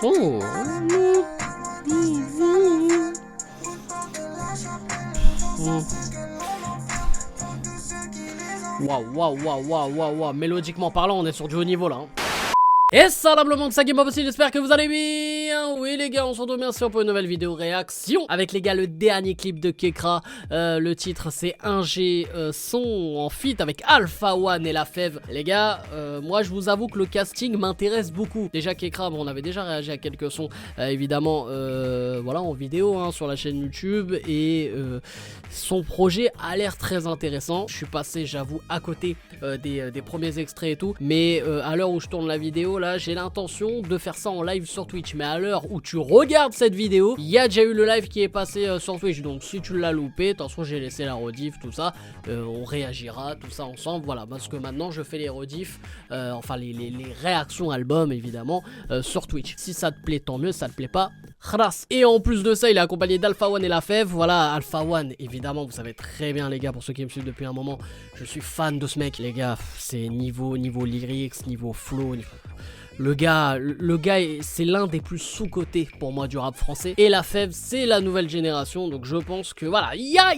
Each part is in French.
Oh. Waouh. Mélodiquement parlant, on est sur du haut niveau là. Et salam le monde, c'est Game aussi, j'espère que vous allez bien. Oui les gars, on se retrouve bien sûr pour une nouvelle vidéo réaction avec les gars le dernier clip de Kekra. Le titre c'est Ingé son en feat avec Alpha One et La Fève. Les gars, moi je vous avoue que le casting m'intéresse beaucoup. Déjà Kekra, bon, on avait déjà réagi à quelques sons évidemment voilà en vidéo hein, sur la chaîne YouTube et son projet a l'air très intéressant. Je suis passé j'avoue à côté des premiers extraits et tout, mais à l'heure où je tourne la vidéo là, j'ai l'intention de faire ça en live sur Twitch. Mais à l'heure où tu regardes cette vidéo, il y a déjà eu le live qui est passé sur Twitch. Donc si tu l'as loupé, attention, j'ai laissé la rediff, tout ça. On réagira, tout ça ensemble. Voilà, parce que maintenant je fais les rediffs, enfin les réactions albums évidemment sur Twitch. Si ça te plaît, tant mieux. Si ça te plaît pas, khras. Et en plus de ça, il est accompagné d'Alpha One et La Fève. Voilà, Alpha One, évidemment, vous savez très bien les gars, pour ceux qui me suivent depuis un moment, je suis fan de ce mec, les gars. C'est niveau lyrics, niveau flow, Le gars c'est l'un des plus sous-cotés pour moi du rap français. Et La Fève, c'est la nouvelle génération. Donc je pense que voilà, il y a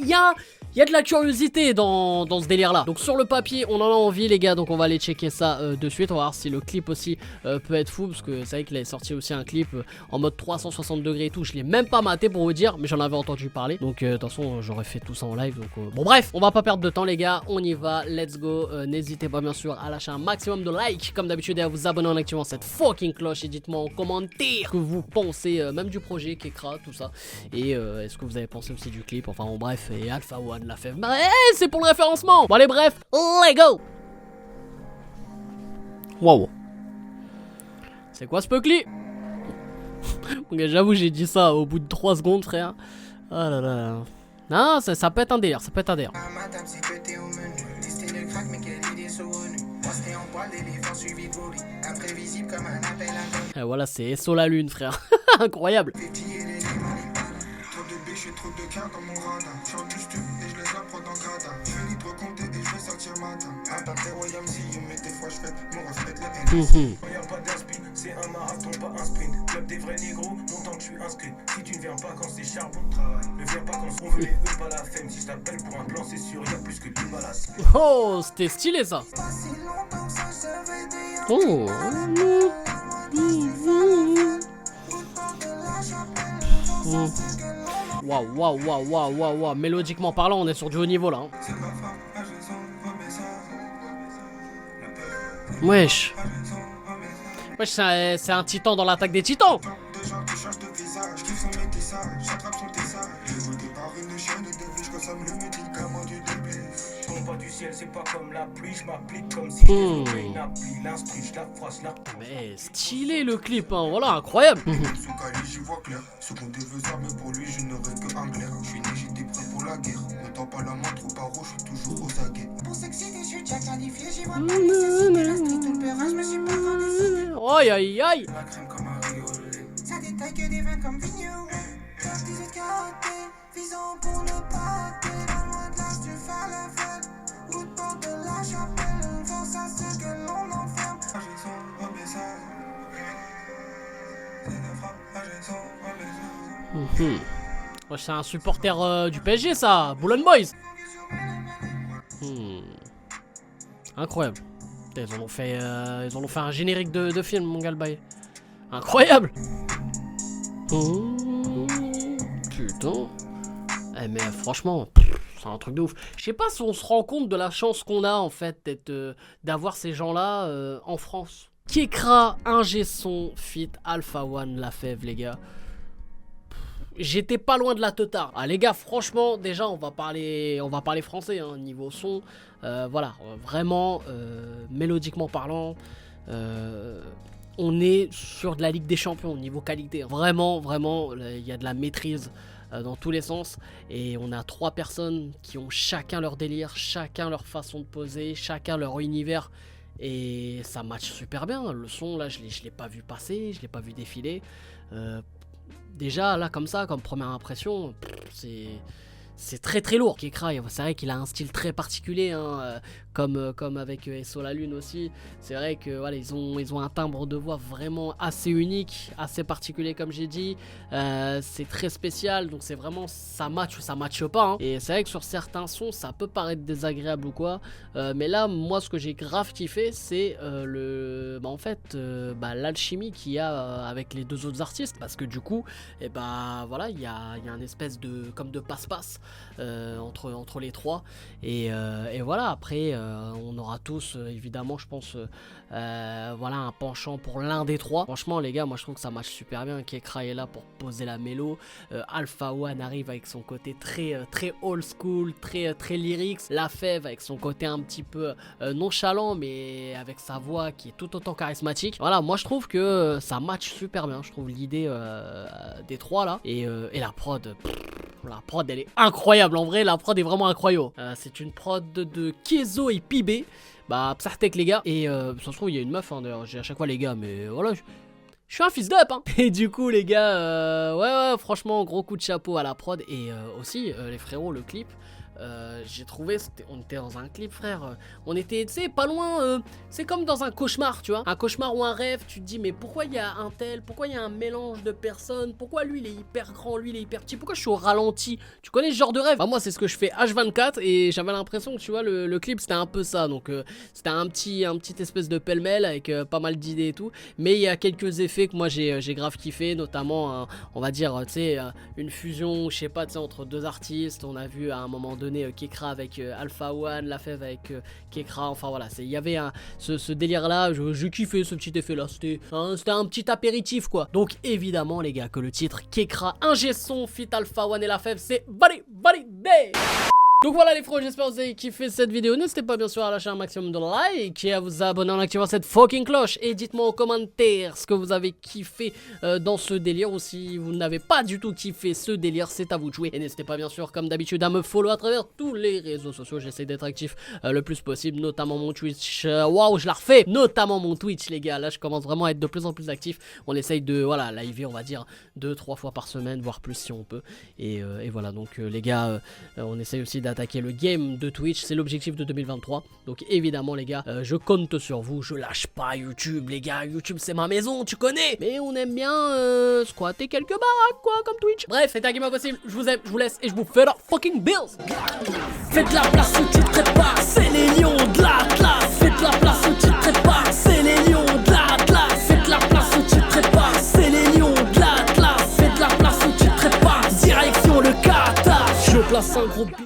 de la curiosité dans ce délire là. Donc sur le papier, on en a envie les gars. Donc on va aller checker ça de suite. On va voir si le clip aussi peut être fou. Parce que c'est vrai qu'il avait sorti aussi un clip en mode 360 degrés et tout. Je l'ai même pas maté pour vous dire, mais j'en avais entendu parler. Donc de toute façon, j'aurais fait tout ça en live. Donc bon bref, on va pas perdre de temps les gars. On y va, let's go. N'hésitez pas bien sûr à lâcher un maximum de likes comme d'habitude et à vous abonner en activant cette fucking cloche et dites-moi en commentaire ce que vous pensez même du projet Kekra, tout ça. Et est-ce que vous avez pensé aussi du clip, enfin bon bref, et Alpha One, La Fève. Bah, c'est pour le référencement. Bon allez bref, let's go. Wow. C'est quoi ce Puckly? J'avoue j'ai dit ça au bout de 3 secondes frère. Ah là là. Non, ça peut être un délire, ça peut être un délire. Et voilà, c'est SO la lune, frère. Incroyable. C'est un marathon, pas un sprint. Club des vrais négros, montant que je suis inscrit. Si tu ne viens pas quand c'est charbon de travail, ne viens pas quand on veut les eux, pas la femme. Si je t'appelle pour un plan, c'est sûr, y'a plus que du balas. Oh, c'était stylé ça. Oh. Waouh. Mélodiquement parlant, on est sur du haut niveau là. Hein. Wesh. Wesh, c'est un titan dans l'attaque des titans. Mais stylé le clip, hein, voilà, incroyable. Aïe aïe aïe. Ouais, c'est un supporter du PSG ça, Boulogne Boys. Incroyable. Ils en ont fait un générique de film mon gars le bail. Incroyable. Putain. Eh mais franchement, c'est un truc de ouf. Je sais pas si on se rend compte de la chance qu'on a en fait d'avoir ces gens-là en France. Kekra, Ingé son, feat Alpha One, La Fève les gars. J'étais pas loin de la teutard. Ah les gars, franchement, déjà on va parler français hein, niveau son. Voilà, vraiment mélodiquement parlant, on est sur de la Ligue des Champions niveau qualité. Vraiment, il y a de la maîtrise dans tous les sens. Et on a 3 personnes qui ont chacun leur délire, chacun leur façon de poser, chacun leur univers. Et ça match super bien. Le son là, je l'ai pas vu passer, je l'ai pas vu défiler. Déjà là comme ça, comme première impression, c'est très lourd. Kekra, c'est vrai qu'il a un style très particulier hein. comme avec SO La Lune aussi. C'est vrai que voilà, ils ont un timbre de voix vraiment assez unique, assez particulier comme j'ai dit. C'est très spécial, donc c'est vraiment ça match ou ça matche pas. Hein. Et c'est vrai que sur certains sons, ça peut paraître désagréable ou quoi. Mais là, moi, ce que j'ai grave kiffé, c'est en fait, l'alchimie qu'il y a avec les deux autres artistes, parce que du coup, et voilà, il y a un espèce de comme de passe-passe entre les trois. Et voilà, après, on aura tous évidemment, je pense, voilà, un penchant pour l'un des trois. Franchement, les gars, moi je trouve que ça marche super bien. Kekra est là pour poser la mélo. Alpha One arrive avec son côté très old school, très lyrics. La Fève avec son côté un petit peu nonchalant, mais avec sa voix qui est tout autant charismatique. Voilà, moi je trouve que ça match super bien. Je trouve l'idée des trois là. Et la prod. La prod elle est incroyable, en vrai la prod est vraiment incroyable. C'est une prod de Kezo et Pibé. Psartek les gars. Et ça se trouve il y a une meuf hein, d'ailleurs, j'ai à chaque fois les gars, mais voilà, je suis un fils d'up hein. Et du coup les gars, ouais franchement gros coup de chapeau à la prod. Et aussi les frérots, le clip, j'ai trouvé, on était dans un clip frère, on était, tu sais, pas loin, c'est comme dans un cauchemar, tu vois, un cauchemar ou un rêve, tu te dis mais pourquoi il y a un tel, pourquoi il y a un mélange de personnes, pourquoi lui il est hyper grand, lui il est hyper petit, pourquoi je suis au ralenti, tu connais ce genre de rêve? Moi c'est ce que je fais H24 et j'avais l'impression que tu vois le clip c'était un peu ça, donc c'était un petit espèce de pêle-mêle avec pas mal d'idées et tout, mais il y a quelques effets que moi j'ai grave kiffé, notamment on va dire, tu sais, une fusion, je sais pas, tu sais, entre deux artistes, on a vu à un moment donné Kekra avec Alpha One, La Fève avec Kekra, enfin voilà, il y avait ce délire là, j'ai kiffé ce petit effet là, c'était un petit apéritif quoi. Donc évidemment les gars que le titre Kekra, ingé son fit Alpha One et La Fève, c'est validé. Donc voilà les frères, j'espère que vous avez kiffé cette vidéo. N'hésitez pas bien sûr à lâcher un maximum de likes et à vous abonner en activant cette fucking cloche. Et dites-moi en commentaire ce que vous avez kiffé dans ce délire, ou si vous n'avez pas du tout kiffé ce délire, c'est à vous de jouer. Et n'hésitez pas bien sûr comme d'habitude à me follow à travers tous les réseaux sociaux. J'essaie d'être actif le plus possible, notamment mon Twitch. Waouh, je la refais, notamment mon Twitch les gars. Là je commence vraiment à être de plus en plus actif. On essaye de voilà live on va dire 2-3 fois par semaine, voire plus si on peut. Et voilà donc les gars, on essaye aussi d'attaquer le game de Twitch, c'est l'objectif de 2023. Donc évidemment les gars, je compte sur vous, je lâche pas YouTube les gars, YouTube c'est ma maison, tu connais. Mais on aime bien squatter quelques baraques quoi, comme Twitch. Bref, c'est un game impossible, je vous aime, je vous laisse et je vous fais la fucking bills. Faites la place où tu te prépares, c'est les lions de l'Atlas. Faites la place où tu te prépares, c'est les lions de l'Atlas. Faites la place où tu te prépares, c'est les lions de l'Atlas. Faites la place où tu te prépares, direction le Qatar. Je place un gros